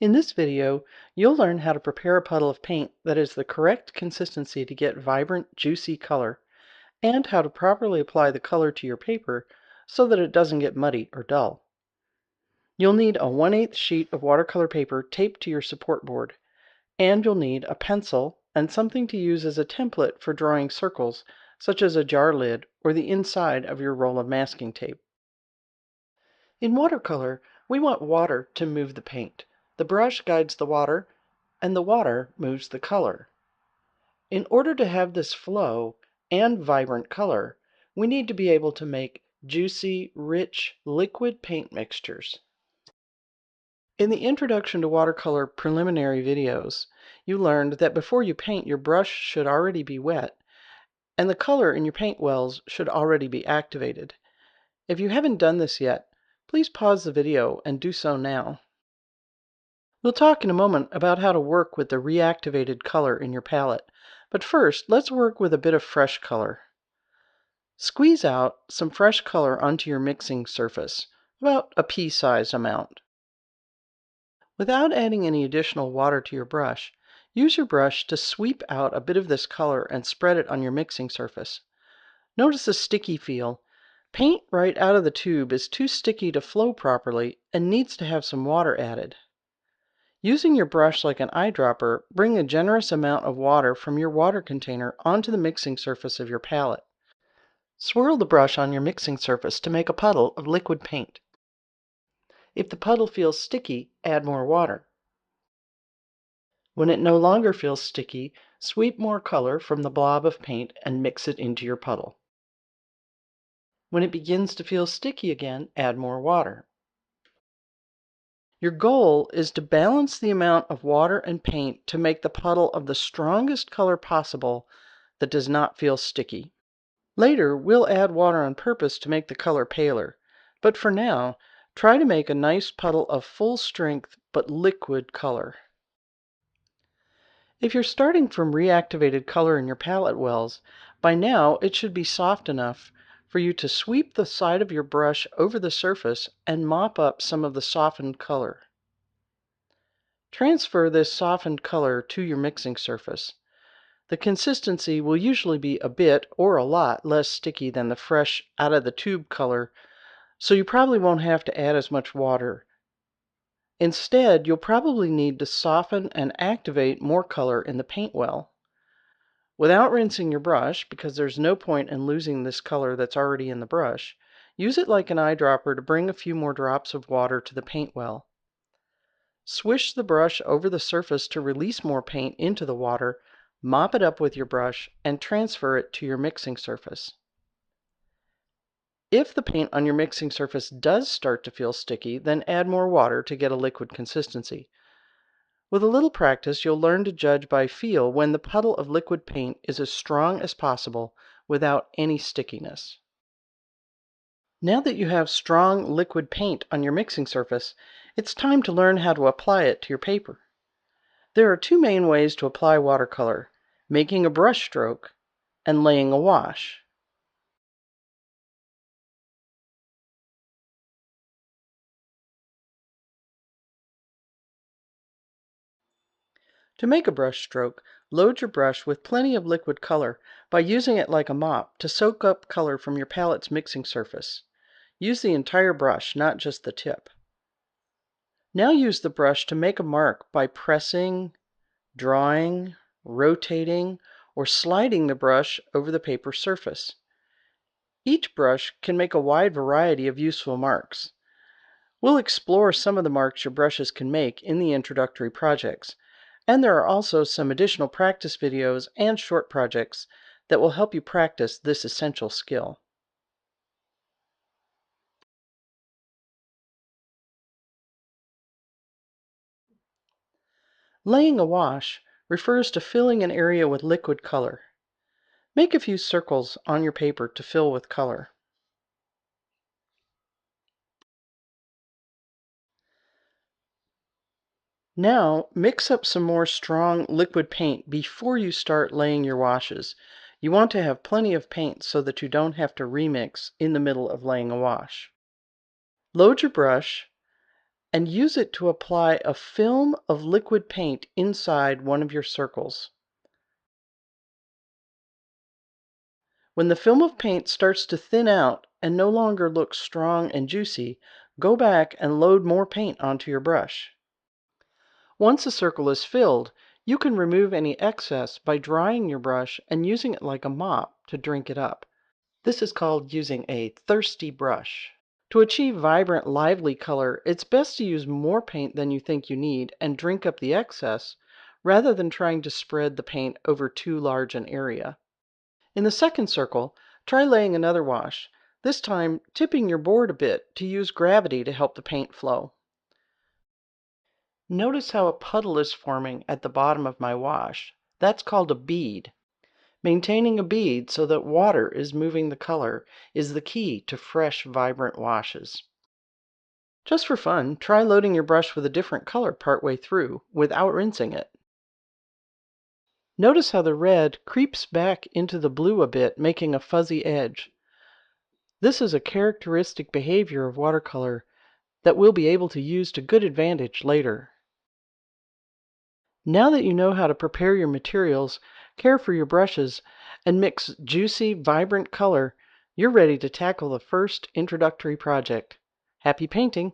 In this video, you'll learn how to prepare a puddle of paint that is the correct consistency to get vibrant, juicy color, and how to properly apply the color to your paper so that it doesn't get muddy or dull. You'll need a 1/8 sheet of watercolor paper taped to your support board, and you'll need a pencil and something to use as a template for drawing circles, such as a jar lid or the inside of your roll of masking tape. In watercolor, we want water to move the paint. The brush guides the water, and the water moves the color. In order to have this flow and vibrant color, we need to be able to make juicy, rich, liquid paint mixtures. In the Introduction to Watercolor preliminary videos, you learned that before you paint, your brush should already be wet, and the color in your paint wells should already be activated. If you haven't done this yet, please pause the video and do so now. We'll talk in a moment about how to work with the reactivated color in your palette, but first, let's work with a bit of fresh color. Squeeze out some fresh color onto your mixing surface, about a pea-sized amount. Without adding any additional water to your brush, use your brush to sweep out a bit of this color and spread it on your mixing surface. Notice the sticky feel. Paint right out of the tube is too sticky to flow properly and needs to have some water added. Using your brush like an eyedropper, bring a generous amount of water from your water container onto the mixing surface of your palette. Swirl the brush on your mixing surface to make a puddle of liquid paint. If the puddle feels sticky, add more water. When it no longer feels sticky, sweep more color from the blob of paint and mix it into your puddle. When it begins to feel sticky again, add more water. Your goal is to balance the amount of water and paint to make the puddle of the strongest color possible that does not feel sticky. Later, we'll add water on purpose to make the color paler, but for now, try to make a nice puddle of full strength but liquid color. If you're starting from reactivated color in your palette wells, by now it should be soft enough for you to sweep the side of your brush over the surface and mop up some of the softened color. Transfer this softened color to your mixing surface. The consistency will usually be a bit or a lot less sticky than the fresh out of the tube color, so you probably won't have to add as much water. Instead, you'll probably need to soften and activate more color in the paint well. Without rinsing your brush, because there's no point in losing this color that's already in the brush, use it like an eyedropper to bring a few more drops of water to the paint well. Swish the brush over the surface to release more paint into the water, mop it up with your brush, and transfer it to your mixing surface. If the paint on your mixing surface does start to feel sticky, then add more water to get a liquid consistency. With a little practice, you'll learn to judge by feel when the puddle of liquid paint is as strong as possible without any stickiness. Now that you have strong liquid paint on your mixing surface, it's time to learn how to apply it to your paper. There are two main ways to apply watercolor: making a brush stroke and laying a wash. To make a brush stroke, load your brush with plenty of liquid color by using it like a mop to soak up color from your palette's mixing surface. Use the entire brush, not just the tip. Now use the brush to make a mark by pressing, drawing, rotating, or sliding the brush over the paper surface. Each brush can make a wide variety of useful marks. We'll explore some of the marks your brushes can make in the introductory projects, and there are also some additional practice videos and short projects that will help you practice this essential skill. Laying a wash refers to filling an area with liquid color. Make a few circles on your paper to fill with color. Now, mix up some more strong liquid paint before you start laying your washes. You want to have plenty of paint so that you don't have to remix in the middle of laying a wash. Load your brush and use it to apply a film of liquid paint inside one of your circles. When the film of paint starts to thin out and no longer looks strong and juicy, go back and load more paint onto your brush. Once a circle is filled, you can remove any excess by drying your brush and using it like a mop to drink it up. This is called using a thirsty brush. To achieve vibrant, lively color, it's best to use more paint than you think you need and drink up the excess, rather than trying to spread the paint over too large an area. In the second circle, try laying another wash, this time tipping your board a bit to use gravity to help the paint flow. Notice how a puddle is forming at the bottom of my wash. That's called a bead. Maintaining a bead so that water is moving the color is the key to fresh, vibrant washes. Just for fun, try loading your brush with a different color partway through without rinsing it. Notice how the red creeps back into the blue a bit, making a fuzzy edge. This is a characteristic behavior of watercolor that we'll be able to use to good advantage later. Now that you know how to prepare your materials, care for your brushes, and mix juicy, vibrant color, you're ready to tackle the first introductory project. Happy painting!